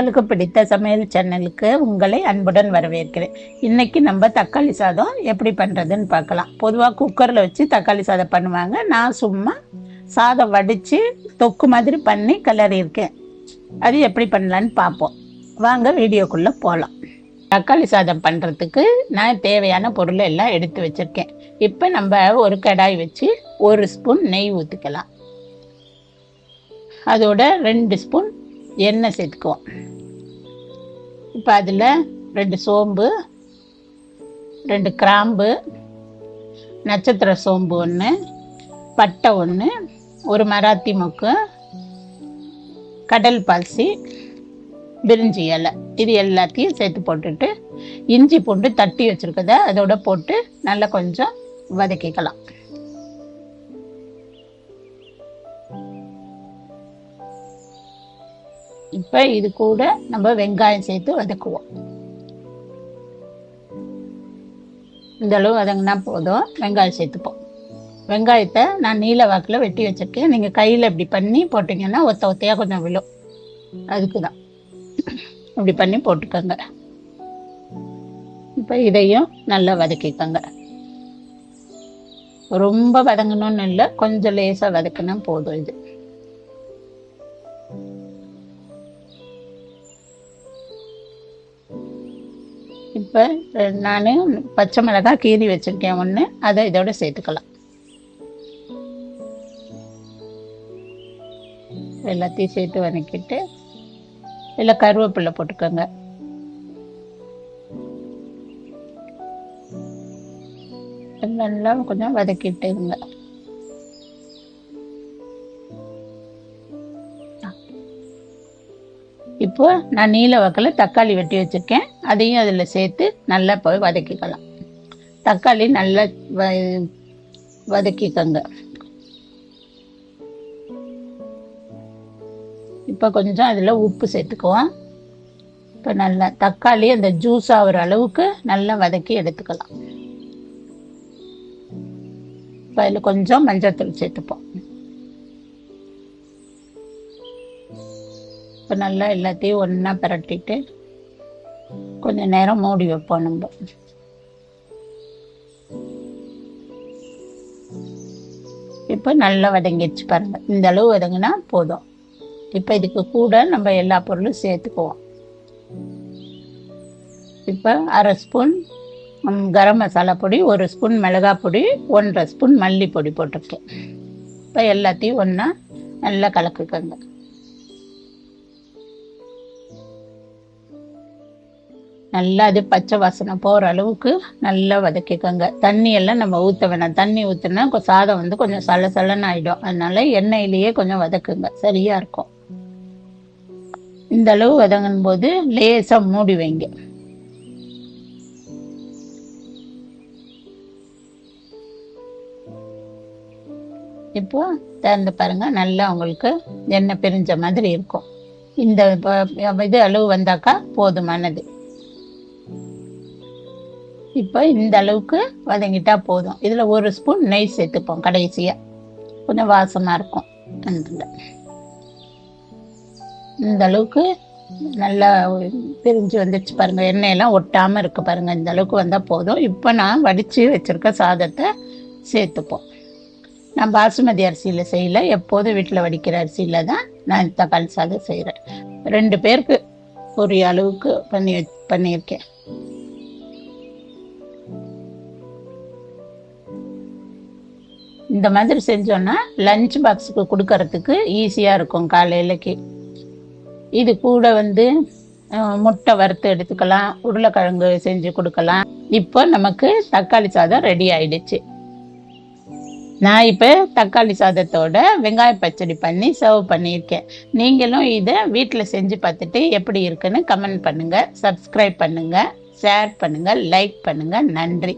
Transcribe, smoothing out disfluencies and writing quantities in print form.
உங்களுக்கு பிடித்த சமையல் சேனலுக்கு உங்களை அன்புடன் வரவேற்கிறேன். இன்னைக்கு நம்ம தக்காளி சாதம் எப்படி பண்ணுறதுன்னு பார்க்கலாம். பொதுவாக குக்கரில் வச்சு தக்காளி சாதம் பண்ணுவாங்க. நான் சும்மா சாதம் வடித்து தொக்கு மாதிரி பண்ணி கிளறி இருக்கேன். அது எப்படி பண்ணலான்னு பார்ப்போம். வாங்க வீடியோக்குள்ளே போகலாம். தக்காளி சாதம் பண்ணுறதுக்கு நான் தேவையான பொருளை எல்லாம் எடுத்து வச்சுருக்கேன். இப்போ நம்ம ஒரு கடாய் வச்சு 1 ஸ்பூன் நெய் ஊற்றிக்கலாம். அதோட 2 ஸ்பூன் எண்ணெய் சேர்த்துக்குவோம். இப்போ அதில் 2 சோம்பு, 2 கிராம்பு, நட்சத்திர சோம்பு 1, பட்டை 1, ஒரு மராத்தி மொக்கு, கடல் பாசி, பிரிஞ்சி இலை, இது எல்லாத்தையும் சேர்த்து போட்டுட்டு இஞ்சி பூண்டு தட்டி வச்சுருக்கத அதோட போட்டு நல்லா கொஞ்சம் வதக்கிக்கலாம். இப்போ இது கூட நம்ம வெங்காயம் சேர்த்து வதக்குவோம். இந்த அளவு வதங்கினா போதும். வெங்காயம் சேர்த்துப்போம். வெங்காயத்தை நான் நீல வாக்கில் வெட்டி வச்சுருக்கேன். நீங்கள் கையில் இப்படி பண்ணி போட்டிங்கன்னா ஒத்தையாக கொஞ்சம் விழும். அதுக்கு தான் இப்படி பண்ணி போட்டுக்கோங்க. இப்போ இதையும் நல்லா வதக்கிக்கோங்க. ரொம்ப வதங்கணும்னு இல்லை, கொஞ்சம் லேசாக வதக்கினா போதும். இது இப்போ நான் பச்சை மிளகாய் கீறி வச்சுருக்கேன் 1, அதை இதோட சேர்த்துக்கலாம். எல்லாத்தையும் சேர்த்து வதக்கிட்டு இல்லை கருவேப்பிலை போட்டுக்கோங்க. நல்லா கொஞ்சம் வதக்கிட்டுங்க. இப்போ நான் நீல வாக்கில் தக்காளி வெட்டி வச்சுருக்கேன். அதையும் அதில் சேர்த்து நல்லா போய் வதக்கிக்கலாம். தக்காளி நல்லா வதக்கிக்கோங்க. இப்போ கொஞ்சம் அதில் உப்பு சேர்த்துக்குவோம். இப்போ நல்லா தக்காளி அந்த ஜூஸ் ஆகிற அளவுக்கு நல்லா வதக்கி எடுத்துக்கலாம். இப்போ அதில் கொஞ்சம் மஞ்சள்தூள் சேர்த்துப்போம். இப்போ நல்லா எல்லாத்தையும் ஒன்றா பிரட்டிட்டு கொஞ்சம் நேரம் மூடி வைப்போம். நம்ம இப்போ நல்லா வதங்கிடுச்சு பாருங்க. இந்த அளவு வதங்கினா போதும். இப்போ இதுக்கு கூட நம்ம எல்லா பொருளும் சேர்த்துக்குவோம். இப்போ 1/2 ஸ்பூன் கரம் மசாலா பொடி, 1 ஸ்பூன் மிளகாய் பொடி, 1/2 ஸ்பூன் மல்லிப்பொடி போட்டிருக்கேன். இப்போ எல்லாத்தையும் ஒன்றா நல்லா கலக்குக்கோங்க. நல்லா அது பச்சை வாசனை போகிற அளவுக்கு நல்லா வதக்கிக்கோங்க. தண்ணி எல்லாம் நம்ம ஊற்ற வேணாம். தண்ணி ஊற்றுனா சாதம் வந்து கொஞ்சம் சலன்னு ஆகிடும். அதனால எண்ணெயிலேயே கொஞ்சம் வதக்குங்க, சரியாக இருக்கும். இந்த அளவு வதங்கும் போது லேசாக மூடி வைங்க. இப்போ திறந்து பாருங்க, நல்லா உங்களுக்கு எண்ணெய் பிரிஞ்ச மாதிரி இருக்கும். இந்த இது அளவு வந்தாக்கா போதுமானது. இப்போ இந்த அளவுக்கு வதங்கிட்டா போதும். இதில் 1 ஸ்பூன் நெய் சேர்த்துப்போம் கடைசியாக, கொஞ்சம் வாசமாக இருக்கும். இந்த அளவுக்கு நல்லா பிரிஞ்சு வந்துடுச்சு பாருங்கள். எண்ணெயெல்லாம் ஒட்டாமல் இருக்கு பாருங்கள். இந்த அளவுக்கு வந்தால் போதும். இப்போ நான் வடித்து வச்சுருக்க சாதத்தை சேர்த்துப்போம். நான் பாசுமதி அரிசியில் செய்யலை, எப்போதும் வீட்டில் வடிக்கிற அரிசியில் தான் நான் தக்காளி சாதம் செய்கிறேன். 2 பேருக்கு ஒரு அளவுக்கு பண்ணியிருக்கேன். இந்த மாதிரி செஞ்சோன்னா லஞ்ச் பாக்ஸுக்கு கொடுக்கறதுக்கு ஈஸியாக இருக்கும் காலையிலக்கு. இது கூட வந்து முட்டை வறுத்து எடுத்துக்கலாம், உருளைக்கிழங்கு செஞ்சு கொடுக்கலாம். இப்போ நமக்கு தக்காளி சாதம் ரெடி ஆயிடுச்சு. நான் இப்போ தக்காளி சாதத்தோட வெங்காய பச்சடி பண்ணி சர்வ் பண்ணியிருக்கேன். நீங்களும் இதை வீட்டில் செஞ்சு பார்த்துட்டு எப்படி இருக்குன்னு கமெண்ட் பண்ணுங்கள், சப்ஸ்கிரைப் பண்ணுங்கள், ஷேர் பண்ணுங்கள், லைக் பண்ணுங்கள். நன்றி.